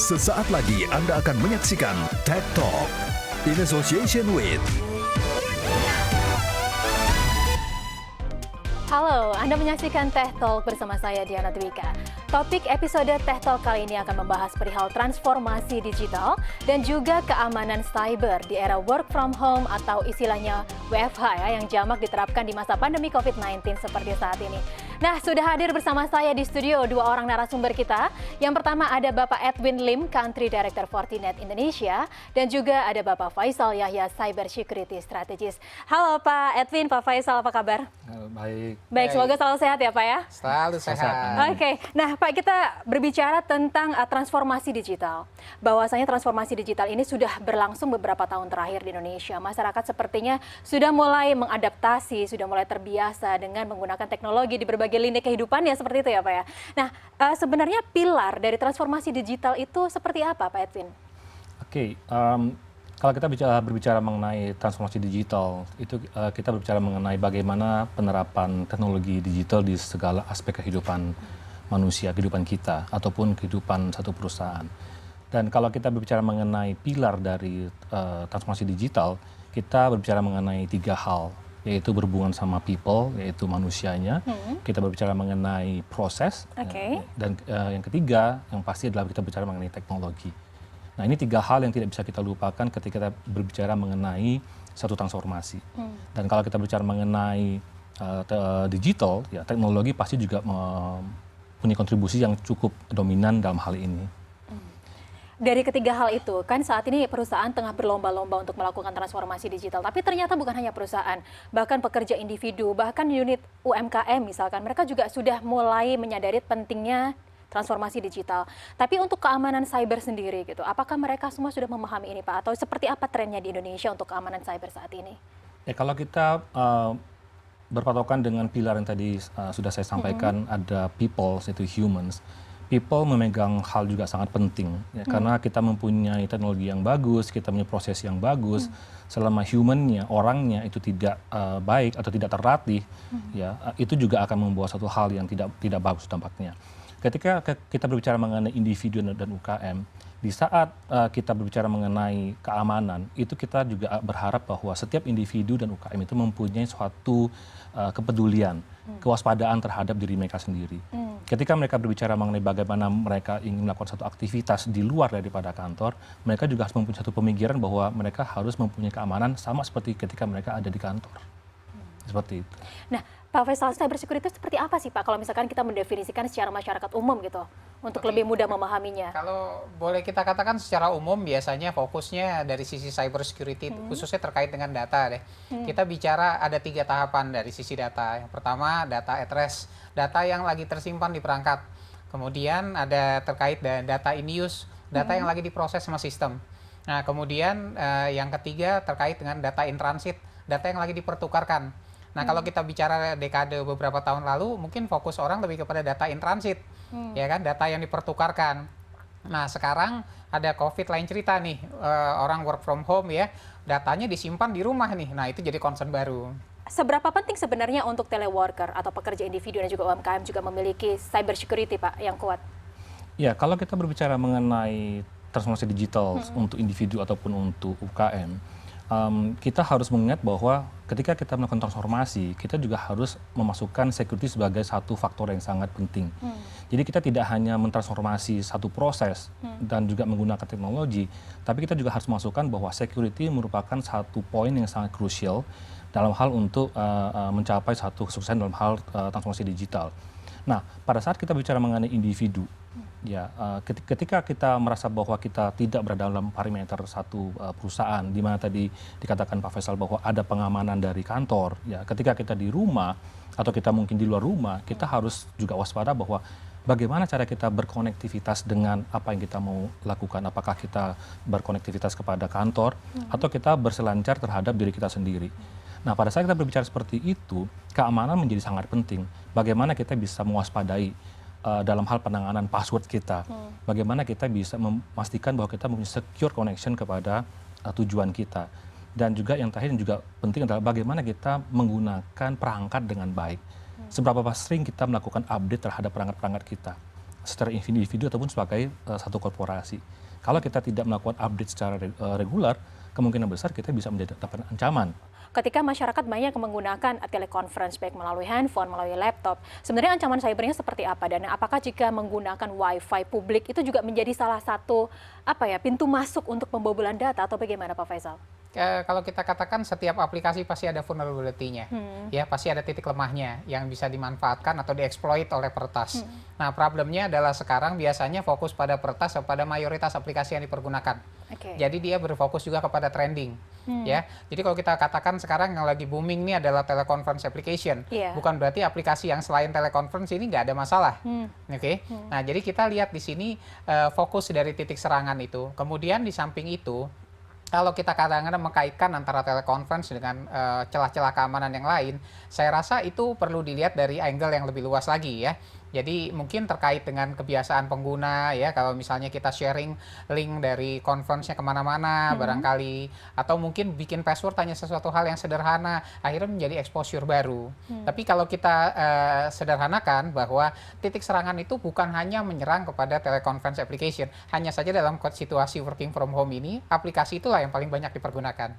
Sesaat lagi Anda akan menyaksikan Tech Talk in association with. Halo, Anda menyaksikan Tech Talk bersama saya Diana Dwika. Topik episode Tech Talk kali ini akan membahas perihal transformasi digital dan juga keamanan cyber di era work from home atau istilahnya WFH ya, yang jamak diterapkan di masa pandemi COVID-19 seperti saat ini. Nah, sudah hadir bersama saya di studio dua orang narasumber kita. Yang pertama ada Bapak Edwin Lim, Country Director Fortinet Indonesia, dan juga ada Bapak Faisal Yahya, Cyber Security Strategist. Halo Pak Edwin, Pak Faisal, apa kabar? Baik. Baik, semoga selalu sehat ya Pak ya? Selalu sehat. Oke, nah Pak, kita berbicara tentang transformasi digital. Bahwasanya transformasi digital ini sudah berlangsung beberapa tahun terakhir di Indonesia. Masyarakat sepertinya sudah mulai mengadaptasi, sudah mulai terbiasa dengan menggunakan teknologi di berbagai lini kehidupan ya, seperti itu ya Pak ya. Nah, sebenarnya pilar dari transformasi digital itu seperti apa Pak Edwin? Oke, kalau kita berbicara mengenai transformasi digital, itu kita berbicara mengenai bagaimana penerapan teknologi digital di segala aspek kehidupan manusia, kehidupan kita, ataupun kehidupan satu perusahaan. Dan kalau kita berbicara mengenai pilar dari transformasi digital, kita berbicara mengenai tiga hal, yaitu berhubungan sama people, yaitu manusianya. Kita berbicara mengenai proses, dan yang ketiga, yang pasti adalah kita berbicara mengenai teknologi. Nah, ini tiga hal yang tidak bisa kita lupakan ketika kita berbicara mengenai satu transformasi. Dan kalau kita berbicara mengenai digital, ya teknologi pasti juga punya kontribusi yang cukup dominan dalam hal ini. Dari ketiga hal itu, kan saat ini perusahaan tengah berlomba-lomba untuk melakukan transformasi digital. Tapi ternyata bukan hanya perusahaan, bahkan pekerja individu, bahkan unit UMKM misalkan, mereka juga sudah mulai menyadari pentingnya transformasi digital. Tapi untuk keamanan cyber sendiri gitu, apakah mereka semua sudah memahami ini Pak? Atau seperti apa trennya di Indonesia untuk keamanan cyber saat ini? Ya, kalau kita berpatokan dengan pilar yang tadi sudah saya sampaikan, ada people, yaitu humans. People memegang hal juga sangat penting, ya, karena kita mempunyai teknologi yang bagus, kita punya proses yang bagus. Selama humannya, orangnya itu tidak baik atau tidak terlatih, ya itu juga akan membawa satu hal yang tidak bagus dampaknya. Ketika kita berbicara mengenai individu dan UKM, di saat kita berbicara mengenai keamanan, itu kita juga berharap bahwa setiap individu dan UKM itu mempunyai suatu kepedulian, kewaspadaan terhadap diri mereka sendiri. Ketika mereka berbicara mengenai bagaimana mereka ingin melakukan satu aktivitas di luar daripada kantor, mereka juga harus mempunyai satu pemikiran bahwa mereka harus mempunyai keamanan sama seperti ketika mereka ada di kantor. Seperti itu. Nah, Pak Faisal, cyber security itu seperti apa sih Pak? Kalau misalkan kita mendefinisikan secara masyarakat umum gitu, untuk lebih mudah memahaminya. Kalau boleh kita katakan secara umum, biasanya fokusnya dari sisi cyber security, khususnya terkait dengan data deh. Kita bicara ada 3 tahapan dari sisi data. Yang pertama, data at rest, data yang lagi tersimpan di perangkat. Kemudian ada terkait data in use, data yang lagi diproses sama sistem. Nah, kemudian yang ketiga terkait dengan data in transit, data yang lagi dipertukarkan. Nah, kalau kita bicara dekade beberapa tahun lalu, mungkin fokus orang lebih kepada data in transit, ya kan, data yang dipertukarkan. Nah, sekarang ada COVID lain cerita nih, orang work from home ya, datanya disimpan di rumah nih. Nah, itu jadi concern baru. Seberapa penting sebenarnya untuk teleworker atau pekerja individu dan juga UMKM juga memiliki cyber security Pak yang kuat? Ya, kalau kita berbicara mengenai transformasi digital untuk individu ataupun untuk UKM, kita harus mengingat bahwa ketika kita melakukan transformasi, kita juga harus memasukkan security sebagai satu faktor yang sangat penting. Jadi kita tidak hanya mentransformasi satu proses dan juga menggunakan teknologi, tapi kita juga harus memasukkan bahwa security merupakan satu poin yang sangat krusial dalam hal untuk mencapai satu kesuksesan dalam hal transformasi digital. Nah, pada saat kita bicara mengenai individu, ya, ketika kita merasa bahwa kita tidak berada dalam parameter satu perusahaan, di mana tadi dikatakan Pak Faisal bahwa ada pengamanan dari kantor, ya, ketika kita di rumah atau kita mungkin di luar rumah, kita harus juga waspada bahwa bagaimana cara kita berkonektivitas dengan apa yang kita mau lakukan, apakah kita berkonektivitas kepada kantor atau kita berselancar terhadap diri kita sendiri. Nah, pada saat kita berbicara seperti itu, keamanan menjadi sangat penting. Bagaimana kita bisa mewaspadai dalam hal penanganan password kita. Bagaimana kita bisa memastikan bahwa kita mempunyai secure connection kepada tujuan kita. Dan juga yang terakhir yang juga penting adalah bagaimana kita menggunakan perangkat dengan baik. Seberapa sering kita melakukan update terhadap perangkat-perangkat kita. secara individu ataupun sebagai satu korporasi. Kalau kita tidak melakukan update secara regular, kemungkinan besar kita bisa mendapatkan ancaman. Ketika masyarakat banyak menggunakan teleconference baik melalui handphone, melalui laptop, sebenarnya ancaman cybernya seperti apa? Dan apakah jika menggunakan Wi-Fi publik itu juga menjadi salah satu pintu masuk untuk pembobolan data atau bagaimana Pak Faisal? Kalau kita katakan setiap aplikasi pasti ada vulnerability-nya, ya pasti ada titik lemahnya yang bisa dimanfaatkan atau dieksploit oleh peretas. Nah, problemnya adalah sekarang biasanya fokus pada peretas pada mayoritas aplikasi yang dipergunakan. Jadi dia berfokus juga kepada trending, ya. Jadi kalau kita katakan sekarang yang lagi booming ini adalah teleconference application, bukan berarti aplikasi yang selain teleconference ini nggak ada masalah, Nah, jadi kita lihat di sini fokus dari titik serangan itu. Kemudian di samping itu, kalau kita kadang-kadang mengkaitkan antara teleconference dengan celah-celah keamanan yang lain, saya rasa itu perlu dilihat dari angle yang lebih luas lagi ya. Jadi mungkin terkait dengan kebiasaan pengguna ya, kalau misalnya kita sharing link dari conference-nya kemana-mana barangkali, atau mungkin bikin password hanya sesuatu hal yang sederhana, akhirnya menjadi exposure baru. Tapi kalau kita sederhanakan bahwa titik serangan itu bukan hanya menyerang kepada teleconference application, hanya saja dalam situasi working from home ini, aplikasi itulah yang paling banyak dipergunakan.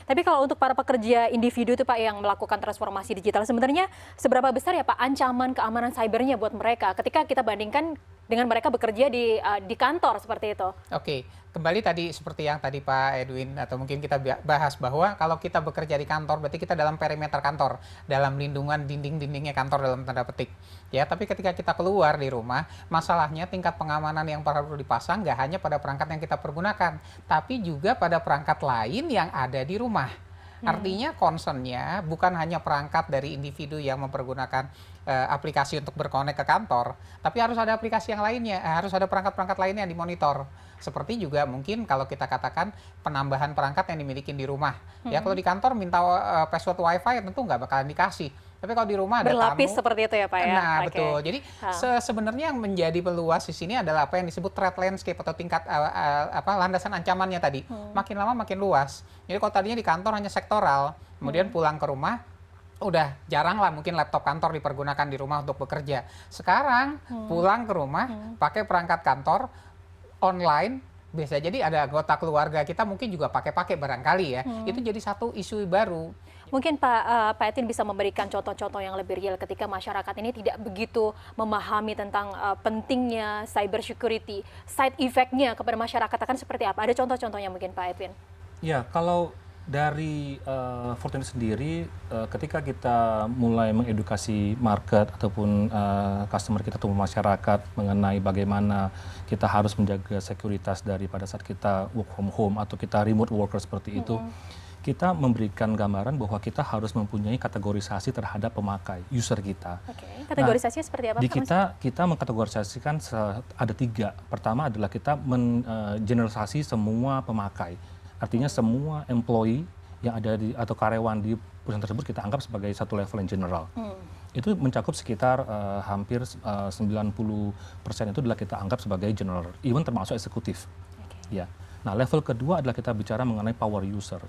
Tapi kalau untuk para pekerja individu itu Pak yang melakukan transformasi digital, sebenarnya seberapa besar ya Pak ancaman keamanan cybernya buat mereka ketika kita bandingkan dengan mereka bekerja di kantor seperti itu? Oke, kembali tadi seperti yang tadi Pak Edwin atau mungkin kita bahas bahwa kalau kita bekerja di kantor berarti kita dalam perimeter kantor, dalam lindungan dinding-dindingnya kantor dalam tanda petik. Ya, tapi ketika kita keluar di rumah, masalahnya tingkat pengamanan yang perlu dipasang nggak hanya pada perangkat yang kita pergunakan, tapi juga pada perangkat lain yang ada di rumah. Artinya concernnya bukan hanya perangkat dari individu yang mempergunakan aplikasi untuk berkonek ke kantor, tapi harus ada aplikasi yang lainnya, harus ada perangkat-perangkat lainnya yang dimonitor. Seperti juga mungkin kalau kita katakan penambahan perangkat yang dimiliki di rumah. Ya kalau di kantor minta password Wi-Fi tentu nggak bakalan dikasih. Tapi kalau di rumah ada berlapis tamu, seperti itu ya Pak ya. Nah betul. Jadi sebenarnya yang menjadi peluas di sini adalah apa yang disebut threat landscape atau tingkat landasan ancamannya tadi. Makin lama makin luas. Jadi kalau tadinya di kantor hanya sektoral, kemudian pulang ke rumah udah jarang lah mungkin laptop kantor dipergunakan di rumah untuk bekerja. Sekarang pulang ke rumah pakai perangkat kantor online, bisa jadi ada anggota keluarga kita mungkin juga pakai barangkali ya. Itu jadi satu isu baru. Mungkin Pak Etin bisa memberikan contoh-contoh yang lebih real ketika masyarakat ini tidak begitu memahami tentang pentingnya cyber security, side effect-nya kepada masyarakat akan seperti apa? Ada contoh-contohnya mungkin Pak Edwin? Ya, kalau dari Fortinet sendiri, ketika kita mulai mengedukasi market ataupun customer kita atau masyarakat mengenai bagaimana kita harus menjaga sekuritas daripada saat kita work from home atau kita remote worker seperti itu, kita memberikan gambaran bahwa kita harus mempunyai kategorisasi terhadap pemakai, user kita. Kategorisasinya seperti apa? Di kita mengkategorisasikan ada 3. Pertama adalah kita mengeneralisasi semua pemakai. Artinya semua employee yang ada atau karyawan di perusahaan tersebut kita anggap sebagai satu level yang general. Itu mencakup sekitar hampir 90% itu adalah kita anggap sebagai general, even termasuk eksekutif. Ya. Nah, level kedua adalah kita bicara mengenai power user.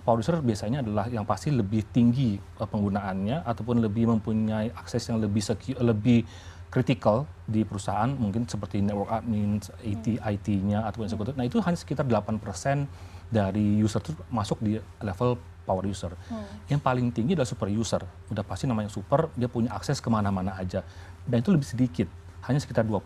Power user biasanya adalah yang pasti lebih tinggi penggunaannya ataupun lebih mempunyai akses yang lebih kritikal di perusahaan, mungkin seperti network admin, IT-nya ataupun eksekutif. Nah, itu hanya sekitar 8% dari user itu masuk di level power user. Yang paling tinggi adalah super user. Udah pasti namanya super, dia punya akses kemana-mana aja. Dan itu lebih sedikit, hanya sekitar 2%.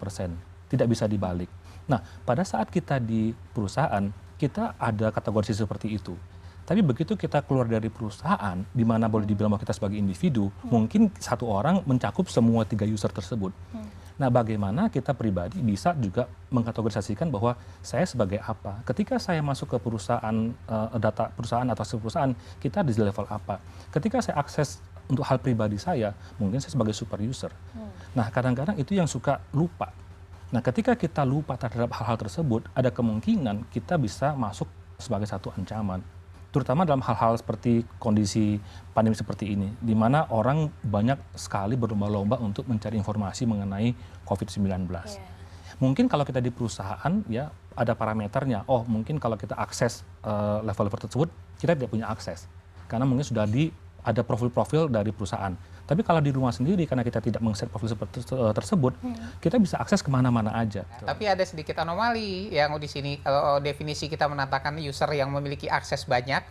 Tidak bisa dibalik. Nah, pada saat kita di perusahaan, kita ada kategori seperti itu. Tapi begitu kita keluar dari perusahaan, di mana boleh dibilang bahwa kita sebagai individu, mungkin satu orang mencakup semua 3 user tersebut. Nah, bagaimana kita pribadi bisa juga mengkategorisasikan bahwa saya sebagai apa? Ketika saya masuk ke perusahaan, data perusahaan atau perusahaan, kita di level apa? Ketika saya akses untuk hal pribadi saya, mungkin saya sebagai super user. Nah, kadang-kadang itu yang suka lupa. Nah, ketika kita lupa terhadap hal-hal tersebut, ada kemungkinan kita bisa masuk sebagai satu ancaman. Terutama dalam hal-hal seperti kondisi pandemi seperti ini, di mana orang banyak sekali berlomba-lomba untuk mencari informasi mengenai COVID-19. Mungkin kalau kita di perusahaan, ya ada parameternya. Oh, mungkin kalau kita akses level-level tersebut, kita tidak punya akses. Karena mungkin sudah ada profil-profil dari perusahaan. Tapi kalau di rumah sendiri, karena kita tidak meng-set profil tersebut, kita bisa akses kemana-mana aja. Tapi ada sedikit anomali yang di sini, kalau definisi kita menatakan user yang memiliki akses banyak,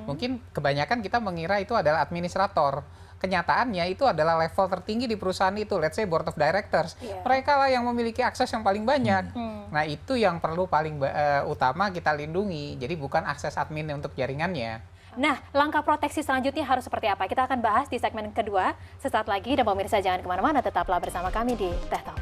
mungkin kebanyakan kita mengira itu adalah administrator. Kenyataannya itu adalah level tertinggi di perusahaan itu, let's say board of directors. Mereka lah yang memiliki akses yang paling banyak. Nah itu yang perlu paling utama kita lindungi, jadi bukan akses admin untuk jaringannya. Nah, langkah proteksi selanjutnya harus seperti apa? Kita akan bahas di segmen kedua sesaat lagi. Dan pemirsa jangan kemana-mana, tetaplah bersama kami di Teh Talk.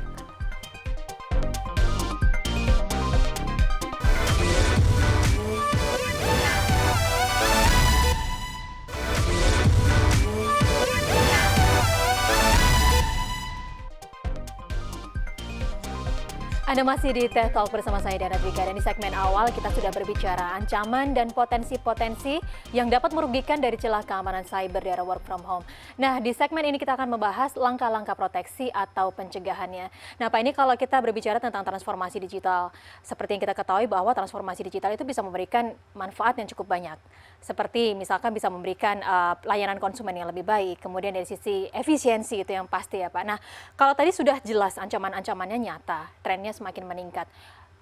Anda masih di Teh Talk bersama saya Diana Dwiqa, dan di segmen awal kita sudah berbicara ancaman dan potensi-potensi yang dapat merugikan dari celah keamanan cyber di era work from home. Nah, di segmen ini kita akan membahas langkah-langkah proteksi atau pencegahannya. Nah, Pak, ini kalau kita berbicara tentang transformasi digital, seperti yang kita ketahui bahwa transformasi digital itu bisa memberikan manfaat yang cukup banyak. Seperti misalkan bisa memberikan layanan konsumen yang lebih baik, kemudian dari sisi efisiensi itu yang pasti ya Pak. Nah, kalau tadi sudah jelas ancaman-ancamannya nyata, trennya semakin meningkat.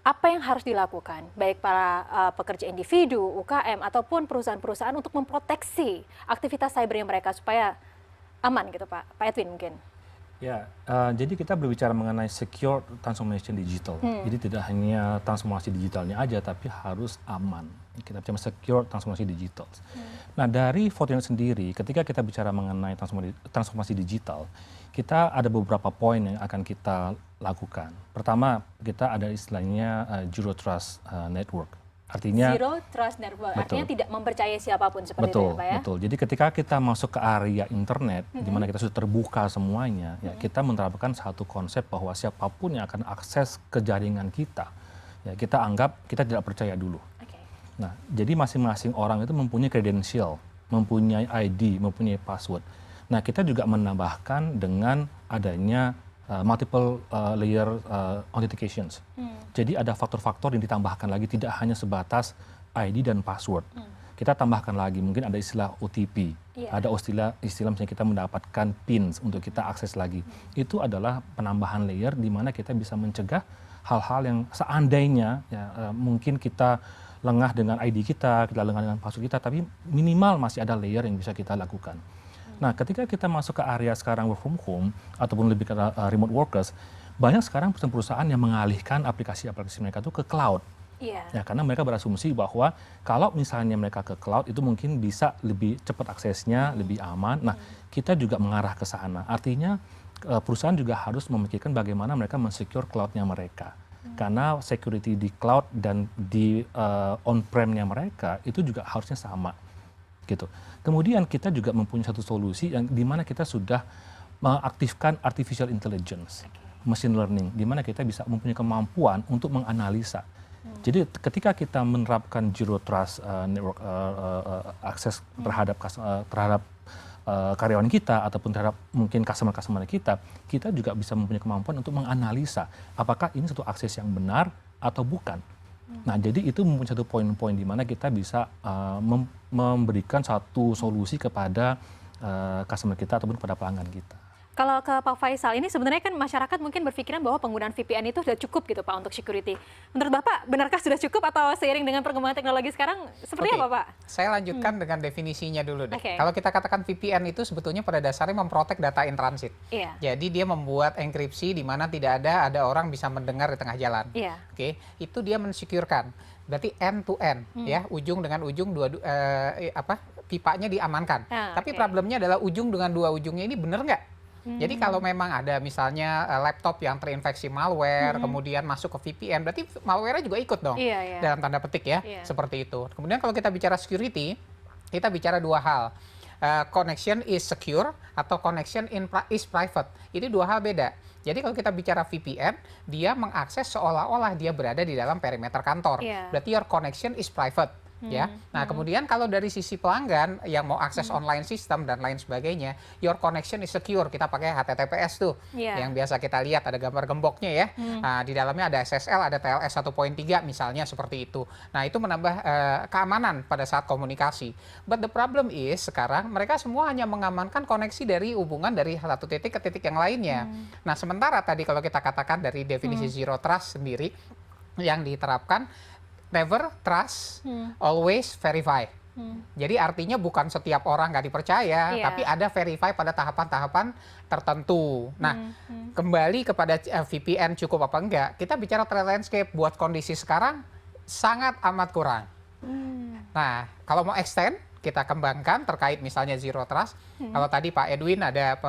Apa yang harus dilakukan, baik para pekerja individu, UKM, ataupun perusahaan-perusahaan untuk memproteksi aktivitas cybernya mereka supaya aman gitu Pak? Pak Edwin mungkin. Ya, jadi kita berbicara mengenai secure transformation digital. Jadi tidak hanya transformasi digitalnya aja, tapi harus aman. Kita bicara secure transformasi digital. Nah, dari Fortinet sendiri, ketika kita bicara mengenai transformasi digital, kita ada beberapa poin yang akan kita lakukan. Pertama, kita ada istilahnya Zero Trust Network. Artinya Zero Trust Network, artinya tidak mempercayai siapapun seperti betul, itu ya Pak ya? Betul, jadi ketika kita masuk ke area internet, di mana kita sudah terbuka semuanya, ya kita menerapkan satu konsep bahwa siapapun yang akan akses ke jaringan kita, ya kita anggap kita tidak percaya dulu. Nah, jadi masing-masing orang itu mempunyai credential, mempunyai ID, mempunyai password. Nah, kita juga menambahkan dengan adanya multiple layer authentications. Jadi ada faktor-faktor yang ditambahkan lagi, tidak hanya sebatas ID dan password. Kita tambahkan lagi, mungkin ada istilah OTP, ada istilah misalnya kita mendapatkan PIN untuk kita akses lagi. Itu adalah penambahan layer di mana kita bisa mencegah hal-hal yang seandainya ya, mungkin kita lengah dengan ID kita lengah dengan password kita, tapi minimal masih ada layer yang bisa kita lakukan. Nah, ketika kita masuk ke area sekarang work from home ataupun lebih ke remote workers, banyak sekarang perusahaan-perusahaan yang mengalihkan aplikasi-aplikasi mereka itu ke cloud. Ya, karena mereka berasumsi bahwa kalau misalnya mereka ke cloud itu mungkin bisa lebih cepat aksesnya, lebih aman. Nah, kita juga mengarah ke sana. Artinya perusahaan juga harus memikirkan bagaimana mereka mensecure cloud-nya mereka. Karena security di cloud dan di on-prem-nya mereka itu juga harusnya sama. Gitu. Kemudian kita juga mempunyai satu solusi yang di mana kita sudah mengaktifkan artificial intelligence, machine learning, di mana kita bisa mempunyai kemampuan untuk menganalisa. Jadi ketika kita menerapkan Zero Trust Network akses terhadap karyawan kita ataupun terhadap mungkin customer kita juga bisa mempunyai kemampuan untuk menganalisa apakah ini satu akses yang benar atau bukan. Nah, jadi itu mempunyai satu poin-poin di mana kita bisa memberikan satu solusi kepada customer kita ataupun kepada pelanggan kita. Kalau ke Pak Faisal, ini sebenarnya kan masyarakat mungkin berpikiran bahwa penggunaan VPN itu sudah cukup gitu Pak untuk security. Menurut Bapak, benarkah sudah cukup atau seiring dengan perkembangan teknologi sekarang seperti apa Pak? Saya lanjutkan dengan definisinya dulu deh. Kalau kita katakan VPN itu sebetulnya pada dasarnya memprotek data in transit. Jadi dia membuat enkripsi di mana tidak ada orang bisa mendengar di tengah jalan. Itu dia mensecurekan. Berarti end to end, ya, ujung dengan ujung pipanya diamankan. Tapi problemnya adalah ujung dengan dua ujungnya ini benar nggak? Jadi kalau memang ada misalnya laptop yang terinfeksi malware, kemudian masuk ke VPN, berarti malware-nya juga ikut dong, dalam tanda petik ya, seperti itu. Kemudian kalau kita bicara security, kita bicara dua hal. Connection is secure atau connection is private. Ini dua hal beda. Jadi kalau kita bicara VPN, dia mengakses seolah-olah dia berada di dalam perimeter kantor. Berarti your connection is private. Ya, nah kemudian kalau dari sisi pelanggan yang mau akses online system dan lain sebagainya, your connection is secure. Kita pakai HTTPS tuh, yang biasa kita lihat ada gambar gemboknya ya. Nah, di dalamnya ada SSL, ada TLS 1.3 misalnya seperti itu. Nah, itu menambah keamanan pada saat komunikasi. But the problem is sekarang mereka semua hanya mengamankan koneksi dari hubungan dari satu titik ke titik yang lainnya. Nah, sementara tadi kalau kita katakan dari definisi zero trust sendiri yang diterapkan, never trust, always verify. Jadi artinya bukan setiap orang nggak dipercaya, tapi ada verify pada tahapan-tahapan tertentu. Nah, kembali kepada VPN cukup apa enggak, kita bicara threat landscape buat kondisi sekarang sangat amat kurang. Nah, kalau mau extend, kita kembangkan terkait misalnya zero trust. Kalau tadi Pak Edwin ada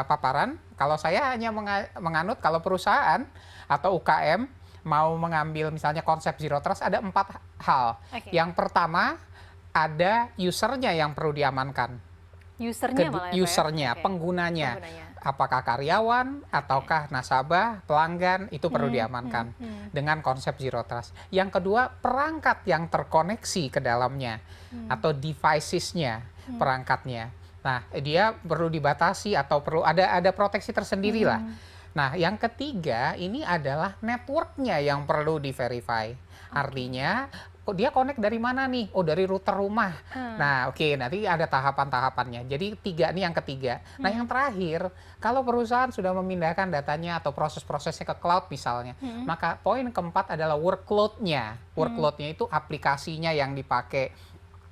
paparan, kalau saya hanya menganut kalau perusahaan atau UKM mau mengambil misalnya konsep zero trust ada 4 hal. Yang pertama ada usernya yang perlu diamankan. Usernya, penggunanya. Apakah karyawan ataukah nasabah, pelanggan itu perlu diamankan dengan konsep zero trust. Yang kedua perangkat yang terkoneksi ke dalamnya atau devices-nya, perangkatnya. Nah, dia perlu dibatasi atau perlu ada proteksi tersendiri lah. Nah, yang ketiga ini adalah networknya yang perlu di-verify. Artinya, dia connect dari mana nih? Oh, dari router rumah. Nah, oke, nanti ada tahapan-tahapannya. Jadi 3 nih yang ketiga. Nah, yang terakhir, kalau perusahaan sudah memindahkan datanya atau proses-prosesnya ke cloud misalnya, maka poin keempat adalah workload-nya. Workload-nya itu aplikasinya yang dipakai.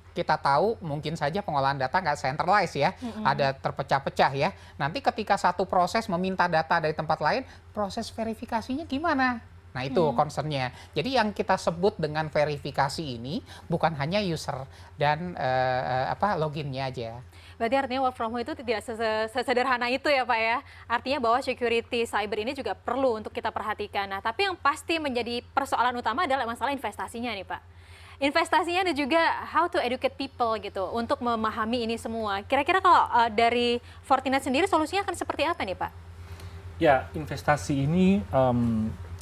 Kita tahu mungkin saja pengolahan data nggak centralized ya, ada terpecah-pecah ya. Nanti ketika satu proses meminta data dari tempat lain, proses verifikasinya gimana? Nah itu concernnya. Jadi yang kita sebut dengan verifikasi ini bukan hanya user dan loginnya aja. Berarti artinya work from home itu tidak sesederhana itu ya Pak ya. Artinya bahwa security cyber ini juga perlu untuk kita perhatikan. Nah tapi yang pasti menjadi persoalan utama adalah masalah investasinya nih Pak. Investasinya dan juga how to educate people gitu untuk memahami ini semua. Kira-kira kalau dari Fortinet sendiri solusinya akan seperti apa nih Pak? Ya, investasi ini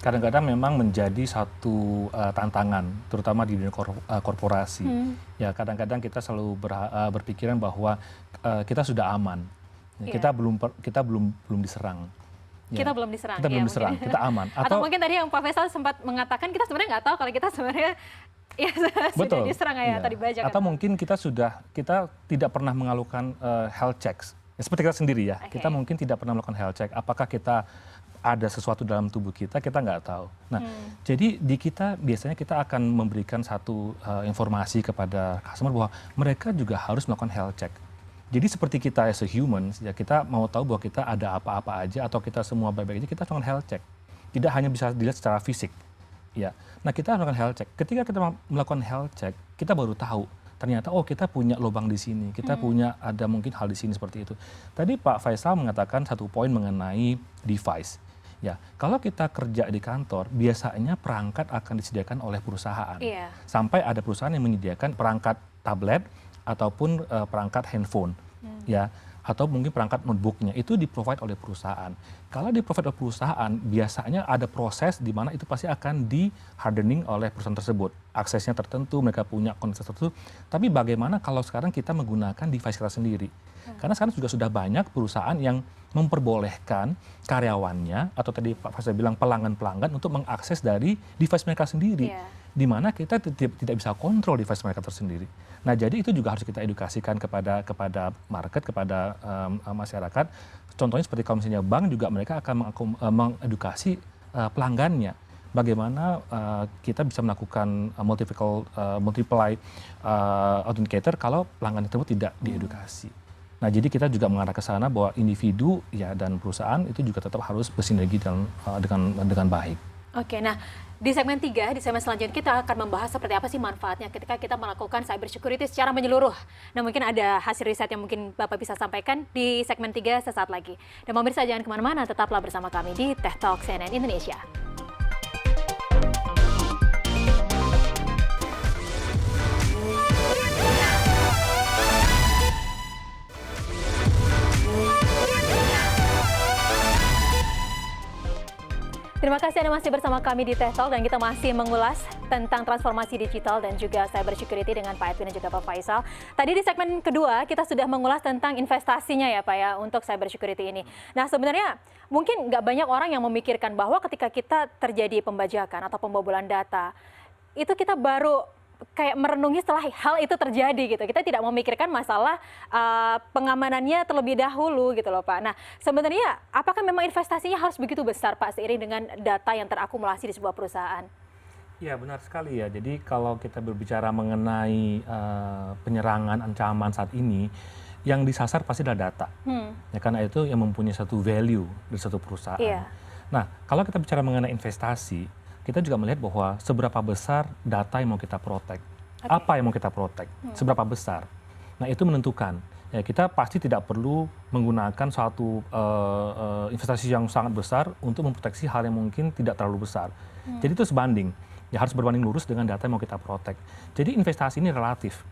kadang-kadang memang menjadi satu tantangan, terutama di dunia korporasi. Ya, kadang-kadang kita selalu berpikiran bahwa kita sudah aman, kita belum diserang. Ya. Kita belum diserang. Kita belum diserang, kita aman. Atau mungkin tadi yang Pak Faisal sempat mengatakan kita sebenarnya nggak tahu kalau kita sebenarnya sudah diserang ya tadi bajak. Atau mungkin kita tidak pernah melakukan health checks. Ya, seperti kita sendiri ya, kita mungkin tidak pernah melakukan health check. Apakah kita ada sesuatu dalam tubuh kita nggak tahu. Nah, jadi di kita biasanya kita akan memberikan satu informasi kepada customer bahwa mereka juga harus melakukan health check. Jadi seperti kita as a human, ya kita mau tahu bahwa kita ada apa-apa aja atau kita semua baik-baik aja, kita melakukan health check. Tidak hanya bisa dilihat secara fisik. Ya. Nah, kita melakukan health check. Ketika kita melakukan health check, kita baru tahu ternyata kita punya lubang di sini, kita punya ada mungkin hal di sini seperti itu. Tadi Pak Faisal mengatakan satu poin mengenai device. Ya, kalau kita kerja di kantor, biasanya perangkat akan disediakan oleh perusahaan. Sampai ada perusahaan yang menyediakan perangkat tablet ataupun perangkat handphone, ya, atau mungkin perangkat notebooknya itu di-provide oleh perusahaan. Kalau di-provide oleh perusahaan, biasanya ada proses di mana itu pasti akan di-hardening oleh perusahaan tersebut. Aksesnya tertentu, mereka punya koneksi tertentu. Tapi bagaimana kalau sekarang kita menggunakan device kita sendiri? Karena sekarang juga sudah banyak perusahaan yang memperbolehkan karyawannya, atau tadi Pak Faisal bilang pelanggan-pelanggan untuk mengakses dari device mereka sendiri. Di mana kita tidak bisa kontrol device mereka tersendiri. Nah, jadi itu juga harus kita edukasikan kepada market, kepada masyarakat. Contohnya seperti kalau misalnya bank juga mereka akan mengedukasi pelanggannya. Bagaimana kita bisa melakukan multiply authenticator kalau pelanggan tersebut tidak diedukasi. Nah, jadi kita juga mengarah ke sana bahwa individu ya dan perusahaan itu juga tetap harus bersinergi dengan baik. Oke, nah di segmen 3, di segmen selanjutnya kita akan membahas seperti apa sih manfaatnya ketika kita melakukan cyber security secara menyeluruh. Nah, mungkin ada hasil riset yang mungkin Bapak bisa sampaikan di segmen 3 sesaat lagi. Dan pemirsa jangan kemana-mana, tetaplah bersama kami di Tech Talk CNN Indonesia. Terima kasih Anda masih bersama kami di Teh Talk dan kita masih mengulas tentang transformasi digital dan juga cyber security dengan Pak Edwin dan juga Pak Faisal. Tadi di segmen kedua kita sudah mengulas tentang investasinya ya Pak ya untuk cyber security ini. Nah sebenarnya mungkin nggak banyak orang yang memikirkan bahwa ketika kita terjadi pembajakan atau pembobolan data, itu kita baru kayak merenungi setelah hal itu terjadi gitu. Kita tidak memikirkan masalah pengamanannya terlebih dahulu gitu loh Pak. Nah sebenarnya apakah memang investasinya harus begitu besar Pak seiring dengan data yang terakumulasi di sebuah perusahaan? Ya benar sekali ya. Jadi kalau kita berbicara mengenai penyerangan ancaman saat ini, yang disasar pasti adalah data. Ya, karena itu yang mempunyai satu value di satu perusahaan. Iya. Nah kalau kita bicara mengenai investasi, kita juga melihat bahwa seberapa besar data yang mau kita protect, apa yang mau kita protect, seberapa besar. Nah itu menentukan. Ya, kita pasti tidak perlu menggunakan suatu investasi yang sangat besar untuk memproteksi hal yang mungkin tidak terlalu besar. Jadi itu sebanding. Ya harus berbanding lurus dengan data yang mau kita protect. Jadi investasi ini relatif.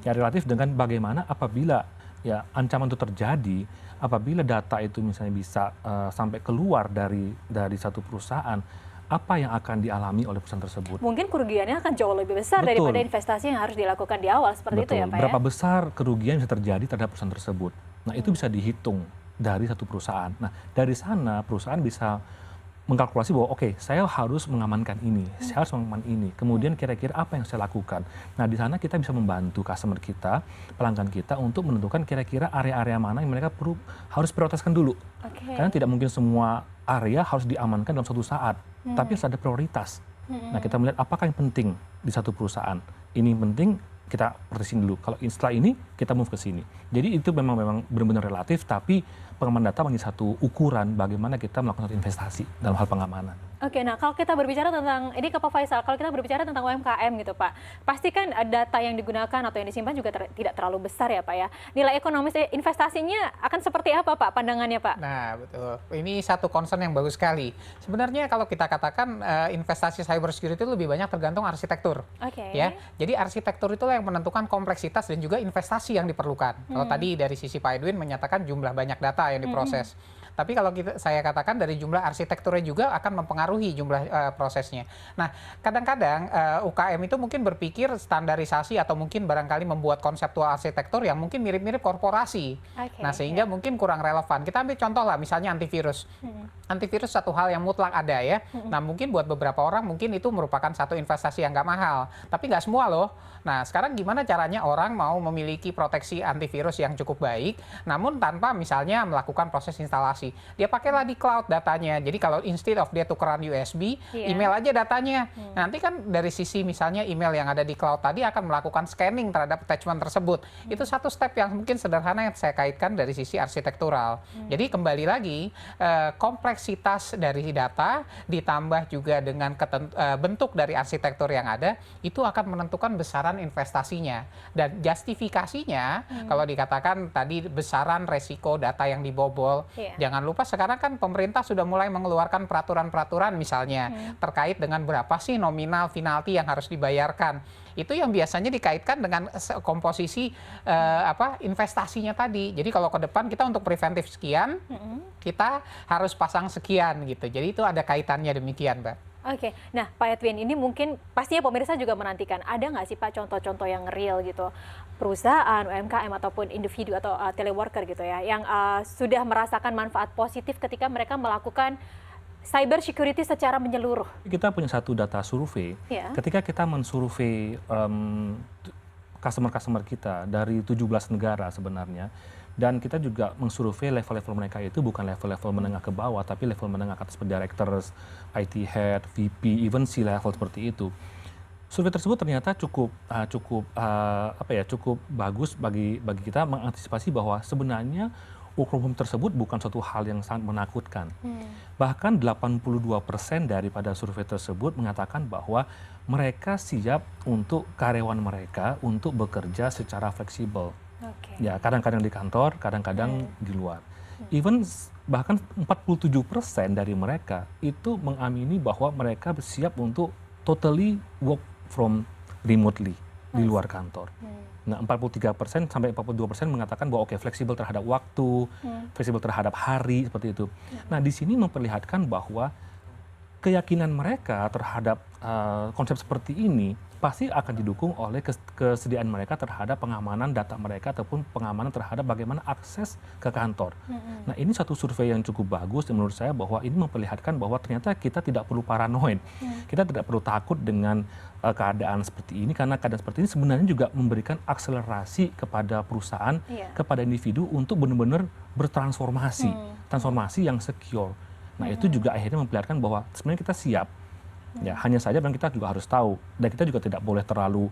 Ya relatif dengan bagaimana apabila ya ancaman itu terjadi, apabila data itu misalnya bisa sampai keluar dari satu perusahaan, apa yang akan dialami oleh perusahaan tersebut. Mungkin kerugiannya akan jauh lebih besar daripada investasi yang harus dilakukan di awal seperti itu ya Pak. Berapa besar kerugian yang bisa terjadi terhadap perusahaan tersebut. Nah itu bisa dihitung dari satu perusahaan. Nah dari sana perusahaan bisa mengkalkulasi bahwa oke, saya harus mengamankan ini, saya harus mengamankan ini. Kemudian kira-kira apa yang saya lakukan. Nah di sana kita bisa membantu customer kita, pelanggan kita untuk menentukan kira-kira area-area mana yang mereka harus prioritaskan dulu. Karena tidak mungkin semua area harus diamankan dalam suatu saat, tapi harus ada prioritas. Nah kita melihat apakah yang penting di satu perusahaan. Ini penting, kita proteksiin dulu. Kalau setelah ini kita move ke sini. Jadi itu memang benar-benar relatif, tapi pengamanan data menjadi satu ukuran bagaimana kita melakukan satu investasi dalam hal pengamanan. Oke, nah kalau kita berbicara tentang, ini ke Pak Faisal, kalau kita berbicara tentang UMKM gitu Pak, pasti kan data yang digunakan atau yang disimpan juga tidak terlalu besar ya Pak ya. Nilai ekonomis investasinya akan seperti apa Pak pandangannya Pak? Nah betul, ini satu concern yang bagus sekali. Sebenarnya kalau kita katakan investasi cyber security itu lebih banyak tergantung arsitektur. Ya, jadi arsitektur itulah yang menentukan kompleksitas dan juga investasi yang diperlukan. Kalau tadi dari sisi Pak Edwin menyatakan jumlah banyak data yang diproses. Tapi kalau saya katakan dari jumlah arsitekturnya juga akan mempengaruhi jumlah prosesnya. Nah, kadang-kadang UKM itu mungkin berpikir standarisasi atau mungkin barangkali membuat konseptual arsitektur yang mungkin mirip-mirip korporasi. Nah, sehingga mungkin kurang relevan. Kita ambil contoh lah, misalnya antivirus. Antivirus satu hal yang mutlak ada ya. Nah, mungkin buat beberapa orang mungkin itu merupakan satu investasi yang nggak mahal. Tapi nggak semua loh. Nah, sekarang gimana caranya orang mau memiliki proteksi antivirus yang cukup baik, namun tanpa misalnya melakukan proses instalasi. Dia pakailah di cloud datanya. Jadi kalau instead of dia tukeran USB, email aja datanya. Nanti kan dari sisi misalnya email yang ada di cloud tadi akan melakukan scanning terhadap attachment tersebut. Itu satu step yang mungkin sederhana yang saya kaitkan dari sisi arsitektural. Jadi kembali lagi, kompleksitas dari data ditambah juga dengan bentuk dari arsitektur yang ada, itu akan menentukan besaran investasinya. Dan justifikasinya, kalau dikatakan tadi besaran resiko data yang dibobol, jangan lupa sekarang kan pemerintah sudah mulai mengeluarkan peraturan-peraturan misalnya terkait dengan berapa sih nominal penalti yang harus dibayarkan. Itu yang biasanya dikaitkan dengan komposisi investasinya tadi. Jadi kalau ke depan kita untuk preventif sekian, kita harus pasang sekian gitu. Jadi itu ada kaitannya demikian, Mbak. Oke, nah Pak Edwin ini mungkin pastinya pemirsa juga menantikan, ada nggak sih Pak contoh-contoh yang real gitu, perusahaan, UMKM ataupun individu atau teleworker gitu ya, yang sudah merasakan manfaat positif ketika mereka melakukan cyber security secara menyeluruh? Kita punya satu data survei, ketika kita mensurvei customer-customer kita dari 17 negara sebenarnya, dan kita juga mensurvei level-level mereka itu bukan level-level menengah ke bawah, tapi level menengah ke atas seperti directors, IT head, VP, even C-level seperti itu. Survei tersebut ternyata cukup bagus bagi kita mengantisipasi bahwa sebenarnya work from home tersebut bukan suatu hal yang sangat menakutkan. Bahkan 82% daripada survei tersebut mengatakan bahwa mereka siap untuk karyawan mereka untuk bekerja secara fleksibel. Ya, kadang-kadang di kantor, kadang-kadang di luar. Even bahkan 47% dari mereka itu mengamini bahwa mereka siap untuk totally work from remotely di luar kantor. Nah, 43% sampai 42% mengatakan bahwa fleksibel terhadap waktu, fleksibel terhadap hari seperti itu. Nah, di sini memperlihatkan bahwa keyakinan mereka terhadap konsep seperti ini pasti akan didukung oleh kesediaan mereka terhadap pengamanan data mereka ataupun pengamanan terhadap bagaimana akses ke kantor. Nah, ini satu survei yang cukup bagus dan menurut saya bahwa ini memperlihatkan bahwa ternyata kita tidak perlu paranoid. Kita tidak perlu takut dengan keadaan seperti ini karena keadaan seperti ini sebenarnya juga memberikan akselerasi kepada perusahaan, kepada individu untuk benar-benar bertransformasi, transformasi yang secure. Nah, itu juga akhirnya memperlihatkan bahwa sebenarnya kita siap. Ya, hanya saja memang kita juga harus tahu dan kita juga tidak boleh terlalu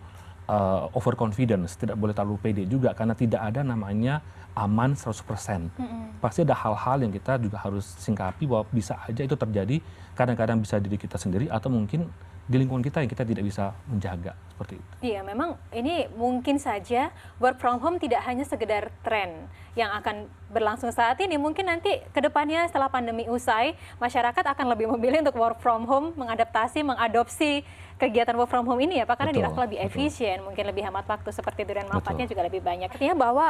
overconfidence, tidak boleh terlalu pede juga karena tidak ada namanya aman 100%. Pasti ada hal-hal yang kita juga harus singkapi bahwa bisa aja itu terjadi, kadang-kadang bisa diri kita sendiri atau mungkin di lingkungan kita yang kita tidak bisa menjaga seperti itu. Iya, memang ini mungkin saja work from home tidak hanya sekedar tren yang akan berlangsung saat ini. Mungkin nanti ke depannya setelah pandemi usai, masyarakat akan lebih memilih untuk work from home, mengadopsi kegiatan work from home ini ya Pak, karena dirasa lebih efisien, mungkin lebih hemat waktu seperti itu dan manfaatnya juga lebih banyak. Artinya bahwa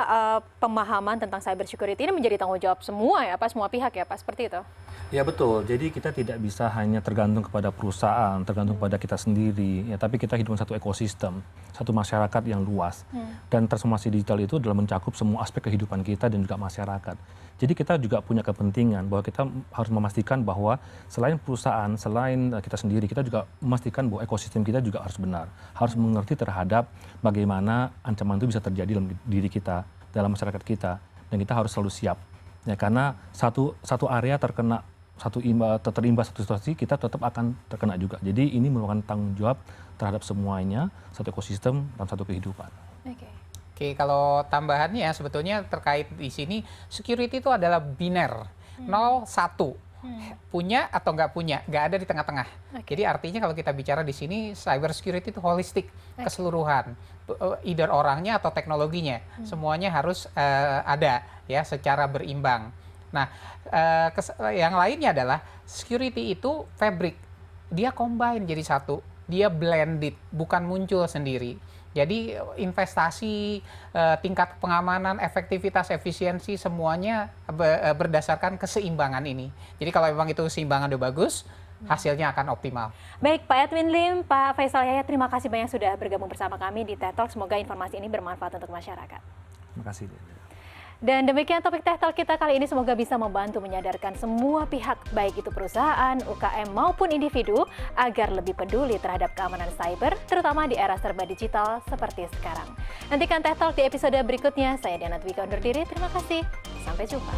pemahaman tentang cyber security ini menjadi tanggung jawab semua ya Pak, semua pihak ya Pak, seperti itu. Ya betul, jadi kita tidak bisa hanya tergantung kepada perusahaan, tergantung pada kita sendiri, ya, tapi kita hidup satu ekosistem, satu masyarakat yang luas. Dan transformasi digital itu adalah mencakup semua aspek kehidupan kita dan juga masyarakat. Jadi kita juga punya kepentingan bahwa kita harus memastikan bahwa selain perusahaan, selain kita sendiri, kita juga memastikan bahwa ekosistem kita juga harus benar. Harus mengerti terhadap bagaimana ancaman itu bisa terjadi dalam diri kita, dalam masyarakat kita. Dan kita harus selalu siap. Ya, karena satu area terimbas satu situasi, kita tetap akan terkena juga. Jadi ini merupakan tanggung jawab terhadap semuanya, satu ekosistem dan satu kehidupan. Oke, kalau tambahannya sebetulnya terkait di sini, security itu adalah biner, 0, 1. Punya atau nggak punya, nggak ada di tengah-tengah. Jadi artinya kalau kita bicara di sini, cyber security itu holistik, keseluruhan. Either orangnya atau teknologinya, semuanya harus ada ya secara berimbang. Nah, yang lainnya adalah security itu fabric, dia combine jadi satu, dia blended, bukan muncul sendiri. Jadi investasi, tingkat pengamanan, efektivitas, efisiensi semuanya berdasarkan keseimbangan ini. Jadi kalau memang itu keseimbangan udah bagus, hasilnya akan optimal. Baik, Pak Edwin Lim, Pak Faisal Yahya, terima kasih banyak sudah bergabung bersama kami di Teh Talk. Semoga informasi ini bermanfaat untuk masyarakat. Terima kasih. Dan demikian topik Teh Talk kita kali ini, semoga bisa membantu menyadarkan semua pihak, baik itu perusahaan, UKM maupun individu, agar lebih peduli terhadap keamanan cyber, terutama di era serba digital seperti sekarang. Nantikan Teh Talk di episode berikutnya. Saya Diana Dwika undur diri, terima kasih. Sampai jumpa.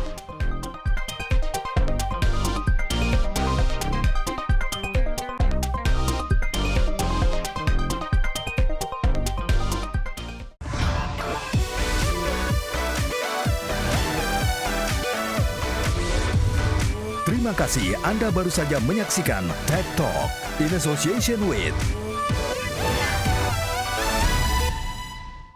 Terima kasih Anda baru saja menyaksikan Tech Talk in association with